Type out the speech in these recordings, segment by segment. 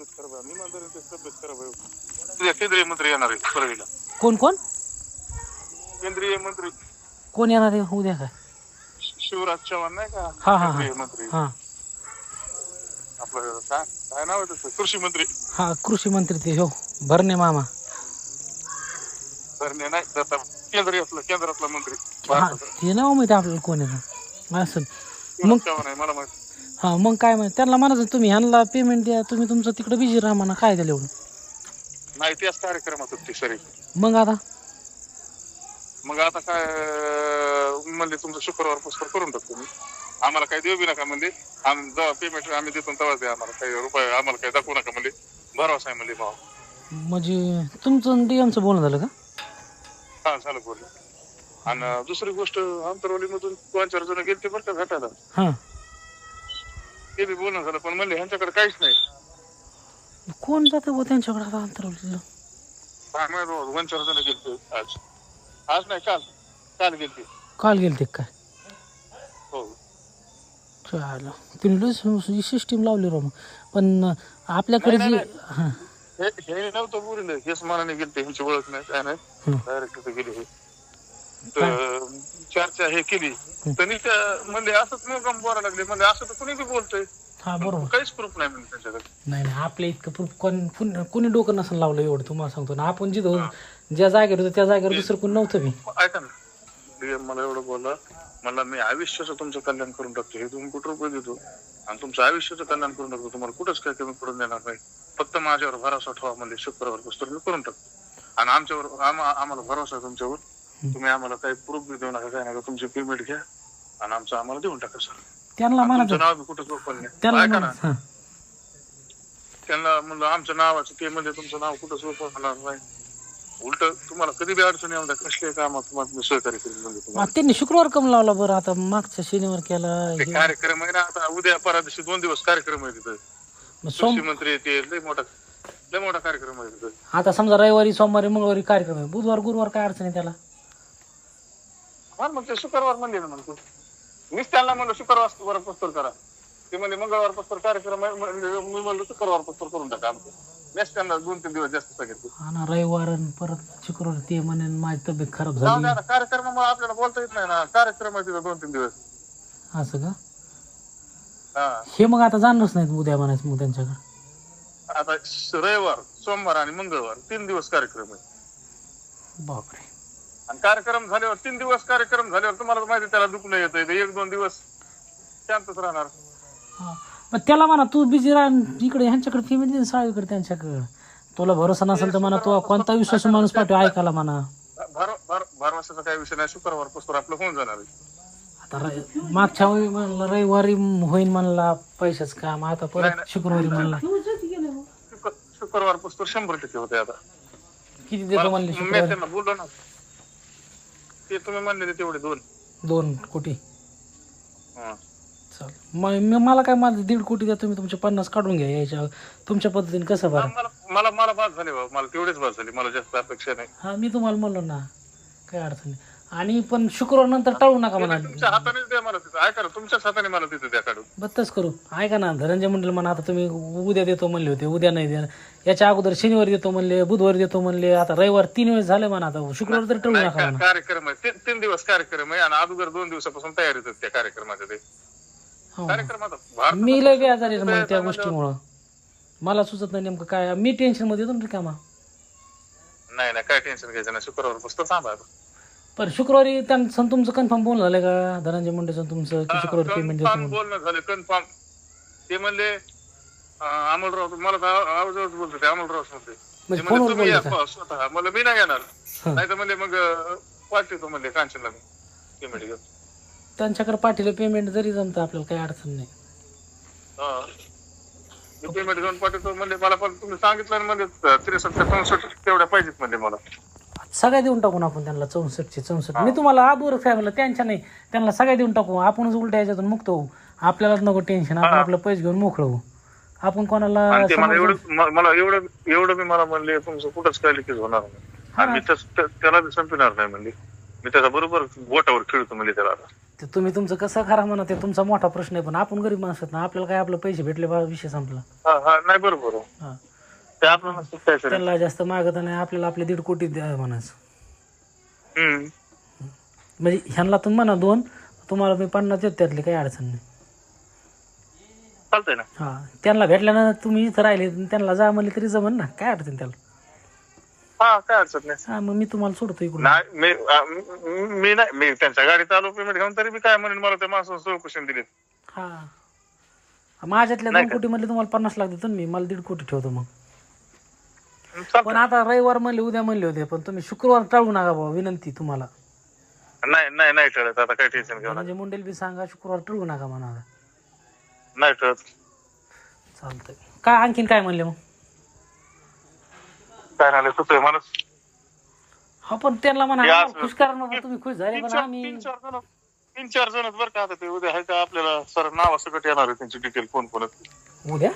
तब्येत खराब आहे. मी म्हणतो तब्येत खराब आहे. उद्या केंद्रीय मंत्री येणार आहे परळीला. कोण कोण केंद्रीय मंत्री कोण येणार आहे उद्या काय? शिवराज चव्हाण नाही का? हा हा केंद्रीय मंत्री हा आपलं काय काय नाव आहे त्याचं? कृषी मंत्री. हा कृषी मंत्री ते हो भरणे मामा. धरणे नाही त्याचा केंद्रातला मंत्री हा भारताचा. ते नाव माहिती आपल्याला कोण आहे असं. मग शिवराज चव्हाण आहे मला माहिती. हा मग काय माहिती त्यांना म्हणायचं तुम्ही ह्यांना पेमेंट द्या, तुम्ही तुमचं तिकडे बिझी राहा म्हणा. काय झालं एवढं? नाही त्याच कार्यक्रमात होती सरी. मग आता काय म्हणजे तुमचं शुक्रवार पुस्तक करून टाकतो मी. आम्हाला काही देऊ बी नका म्हणजे आम्ही जेव्हा पेमेंट आम्ही देतो तेव्हा द्या आम्हाला. काही रुपये आम्हाला काही दाखवू नका म्हणजे भरवसा आहे म्हणजे भाव. म्हणजे तुमचं डीएमचं बोलणं झालं का? हा झालं बोललं. आणि दुसरी गोष्ट आंतरवलीमधून 2-4 जण गेले बरं का भेटायला. हा ते बी बोलणं झालं पण म्हणले ह्यांच्याकडे काहीच नाही. कोण जातं हो त्यांच्याकडे आता अंतरवलीला? 2-4 जण गेले आज नाही काल गेले. काल गेलते काय? हो चालेल तुम्ही सिस्टीम लावली राव. पण आपल्याकडे नाही, जे नाही, हा हे नव्हतं बोललं. हेच मनाने गेले ह्यांची ओळख नाही काय नाही डायरेक्ट तिथे गेले. हे तर चर्चा हे केली त्यांनी म्हणजे असंच मुद्दाम बोलायला लागले. म्हणजे असं तर कुणी बी बोलतोय. हा बरोबर. काहीच प्रूफ नाही म्हणजे त्यांच्याकडे. नाही आपल्या इतकं प्रूफ कोणी डोकं नसेल लावलं एवढं. तुम्हाला सांगतो ना आपण जिथं ज्या जागेवर होतो त्या जागेवर दुसरं कोणी नव्हतं मी. ऐका ना डीएम मला एवढं बोलला मला मी आयुष्याचं तुमचं कल्याण करून टाकतो. हे तुम्ही कुठं रुपये देतो आणि तुमचं आयुष्याचं कल्याण करून टाकतो. तुम्हाला कुठंच काय कमी पडून देणार नाही. फक्त माझ्यावर भरोसा ठेवा म्हणजे शुक्रवार पुस्तक मी करून टाकतो. आणि आमच्यावर आम्हाला भरोसा आहे तुमच्यावर. तुम्ही आम्हाला काही प्रूफ बी देऊ नका काय नका. तुमची पेमेंट घ्या आणि आमचं आम्हाला देऊन टाका सर. त्यांना तुमचं नाव बी कुठंच ओपन नाही. ऐका ना त्यांना म्हणलं आमच्या नावाचं ते म्हणजे तुमचं नाव कुठंच ओपन होणार नाही. उलट तुम्हाला कधी बी अडचण येऊ द्या कसले कामात तुम्हाला मी सहकार्य करेल म्हणजे तुम्हाला. त्यांनी शुक्रवार कम लावला बरं? आता मागच्या शनिवार केला. कार्यक्रम आहे ना आता उद्या परा दिवशी 2 दिवस कार्यक्रम आहे तिथं. कृषी मंत्री येते. लय मोठा कार्यक्रम आहे तिथं. आता समजा रविवारी सोमवारी मंगळवारी कार्यक्रम आहे. बुधवार गुरुवार काय अडचण आहे त्याला? हा मग ते शुक्रवार म्हणले ना म्हणतो. मीच त्यांना म्हणलं शुक्रवार पस्तर करा. ते म्हणजे मंगळवार पस्तर कार्यक्रम आहे मी म्हणलं शुक्रवार पस्तर करून टाका आमचं. नेक्स्ट त्यांना 2-3 दिवस जास्त सांगितलं. हा ना रविवार परत शुक्रवार ते म्हणे माझी तब्येत खराब जाऊ झाली. द्या ना कार्यक्रमामुळे आपल्याला बोलता येत नाही ना. कार्यक्रम आहे तिथं 2-3 दिवस. असं का? हा हे मग आता जाणारच नाहीत उद्या म्हणायचं मग त्यांच्याकडे. आता रविवार सोमवार आणि मंगळवार 3 दिवस कार्यक्रम आहे. बापरे. आणि कार्यक्रम झाल्यावर 3 दिवस कार्यक्रम झाल्यावर तुम्हाला माहिती त्याला दुखणं येतं. 1-2 दिवस शांतच राहणार. मग त्याला म्हणा तू बिझी राह इकडे ह्यांच्याकडे पेमेंट दे साळीकडे त्यांच्याकडे. तुला भरोसा नसेल तर म्हणा तू कोणता विश्वास माणूस पाठव ऐकायला म्हणा. भरवशाचा काही विषय नाही. शुक्रवार पासून आपलं होऊन जाणार आहे. आता मागच्या वेळी म्हणलं रविवारी होईन म्हणला पैशाच काम. आता परत शुक्रवारी म्हणला. शुक्रवार पासून 100% होते. आता किती देतो म्हणले शुक्रवारी? त्यांना बोललो ना ते तुम्ही म्हणले तेवढे 2 कोटी. चाल मला काय माझं 1.5 कोटी द्या तुम्ही. तुमचे 50 काढून घ्या यायच्या तुमच्या पद्धतीने. कसं बरं मला बाद झाले बाबा. मला तेवढेच बाद झाले. मला जास्त अपेक्षा नाही. हा मी तुम्हाला म्हणलो ना काय अडचण नाही. आणि पण शुक्रवार नंतर टाळू नका म्हणा. तुमच्या हातानेच द्या मला तिथं. ऐका ना तुमच्याच हाताने मला तिथं द्या काढून. बत्तच करू. ऐका ना धनंजय मंडळ म्हणा आता तुम्ही उद्या देतो म्हणले होते. उद्या नाही द्या. याच्या अगोदर शनिवारी देतो म्हणले, बुधवारी देतो म्हणले. आता रविवार 3 वेळेस झाले म्हणा. आता शुक्रवार तर टाळू नका म्हणा. कार्यक्रम आहे 3 दिवस कार्यक्रम आहे. आणि अगोदर 2 दिवसापासून तयारी होतात त्या कार्यक्रमाच्या. ते कार्यक्रमात मी लय बेजारी मग त्या गोष्टीमुळं. मला सुचत नाही नेमकं काय. मी टेन्शन मध्ये येतो ना रिकामा. नाही काय टेन्शन घ्यायचं नाही. शुक्रवार पुस्तक थांबा. पण शुक्रवारी त्यांचं तुमचं कन्फर्म बोलणं झालं का धनंजय मुंडेचं तुमचं की शुक्रवारी पेमेंट देतो? बोलणं झालं कन्फर्म. ते म्हणले अमोलराव मला आवाजावर बोलतो ते अमोलराव म्हणते तुम्ही स्वतः. मला मी नाही येणार. नाही तर म्हणले मग पाठवतो म्हणले कांचनला मी पेमेंट घेऊन. त्यांच्याकडे पाठीला पेमेंट जरी जमतं आपल्याला काही अडचण नाही. पेमेंट घेऊन पाठवतो म्हणजे मला पण तुम्ही सांगितलं म्हणजे 63-64 तेवढ्या पाहिजेत म्हणजे मला. सगळ्या देऊन टाकून आपण त्यांना 64 मी तुम्हाला आदूर फॅमिली त्यांच्या नाही त्यांना सगळ्या देऊन टाकू. आपणच उलट्या याच्यातून मुक्त होऊ. आपल्यालाच नको टेन्शन. आपण आपलं पैसे घेऊन मोकळं होऊ. आपण कोणाला मला एवढं मी मला म्हणले तुमचं कुठंच काय लिकेज होणार नाही. आणि मी त्याला बी संपणार नाही म्हणले. मी त्याच्या बरोबर बोटावर खेळतो म्हणजे त्याला. ते तुम्ही तुमचं कसं करा म्हणा, ते तुमचा मोठा प्रश्न आहे, पण आपण गरीब माणसात ना, आपल्याला काय आपलं पैसे भेटले बा, विषय संपला. नाही बरोबर आहे. हा, ते आपल्याला सुटायचं नाही. त्यांना जास्त मागत नाही, आपल्याला आपले 1.5 कोटी द्या म्हणायचं. म्हणजे ह्यांना तुम्ही म्हणा 2, तुम्हाला मी 50 देत, त्यातली काही अडचण नाही. चालतंय ना. हा, त्यांना भेटल्यानंतर तुम्ही इथं राहिले, त्यांना जा म्हणले तरी जमन ना, काय अडचण त्याला. काय अडचण नाही. हा, मग मी तुम्हाला सोडतो इकडून. मी त्यांच्या गाडीत आलो पेमेंट घेऊन, तरी मी काय म्हणेन, मला त्या माणसानं चौकशी दिली. हा, माझ्यातल्या 2 कोटी मधले तुम्हाला 50 लाख देतो मी, मला 1.5 कोटी ठेवतो मग. पण आता रविवार म्हणले, उद्या म्हणले होते, पण तुम्ही शुक्रवार टाळू नका बाबा, विनंती तुम्हाला. नाही ठरत आता, काही टेन्शन घेऊ. म्हणजे मुंडेल बी सांगा शुक्रवार टाळू नका म्हणा. नाही ठरत. चालतंय. काय आणखीन काय म्हणले मग? काय नाही सुतोय माणूस. हा, पण त्यांना म्हणा खुश करा ना, तुम्ही खुश झाले, पण आम्ही 3-4 जण बरं का. आता ते उद्या आहे का आपल्याला सर नावासकट येणार आहे, त्यांची डिटेल फोन उद्या.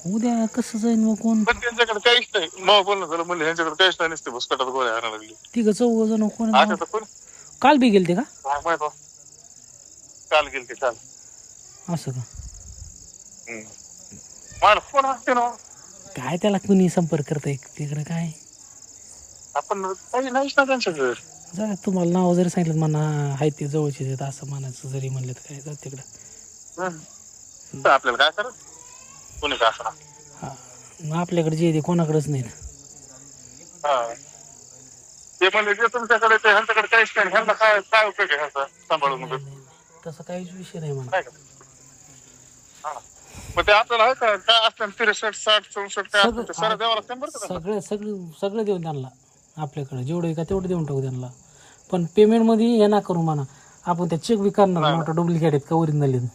उद्या कसं जाईन मग? कोण? पण त्यांच्याकडे काहीच नाही. मग बोलणं झालं म्हणजे ह्यांच्याकडे काहीच नाही, नसते भुसकटात गोळ्या आणायला लागली. 3-4 जण कोण? अच्छा, तर कोण काल बी गेलते का? माहित हो. काल गेलते काल. असं का? मला फोन असते ना. काय त्याला कुणी संपर्क करताय तिकडे? काय आपण काही नाहीच ना त्यांच्याकडे. जा, तुम्हाला नाव जरी सांगितलं म्हणा आहे ते जवळचे आहेत असं म्हणायचं, जरी म्हणलं तर काय जात तिकडं. आपल्याला काय करत कोणी का असं. हा, मग आपल्याकडे जे ते कोणाकडेच नाही ना. ते म्हणजे जे तुमच्याकडे ते ह्यांच्याकडे काहीच नाही. ह्यांना काय काय उपयोग आहे ह्यांचा सांभाळून? तसं काहीच विषय नाही म्हणा. मग ते आपल्याला आहे का काय असतं 63, 60, 64 काय असतं, सर द्यावं लागतं बरं का. सगळं देऊन त्यांना, आपल्याकडे जेवढं आहे का तेवढं देऊन टाकू त्यांना. पण पेमेंट मध्ये हे ना करू म्हणा, आपण त्या चेक बी करणार, मोठा डुप्लिकेट आहेत का ओरिजिनल आहेत.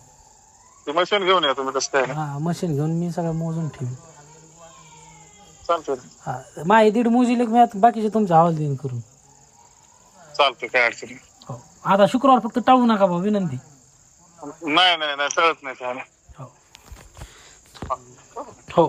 ते मशीन घेऊन या तुम्ही, तसं काय. हा, मशीन घेऊन मी सगळं मोजून ठेवीन. चालतंय. हा, माझे 1.5 मोजीले मी आता बाकीचे तुमच्या हवाल देईन करून. चालतंय, काय अडचण नाही. हो, आता शुक्रवार फक्त टाळू नका भाऊ, विनंती. नाही टळत नाही. हो.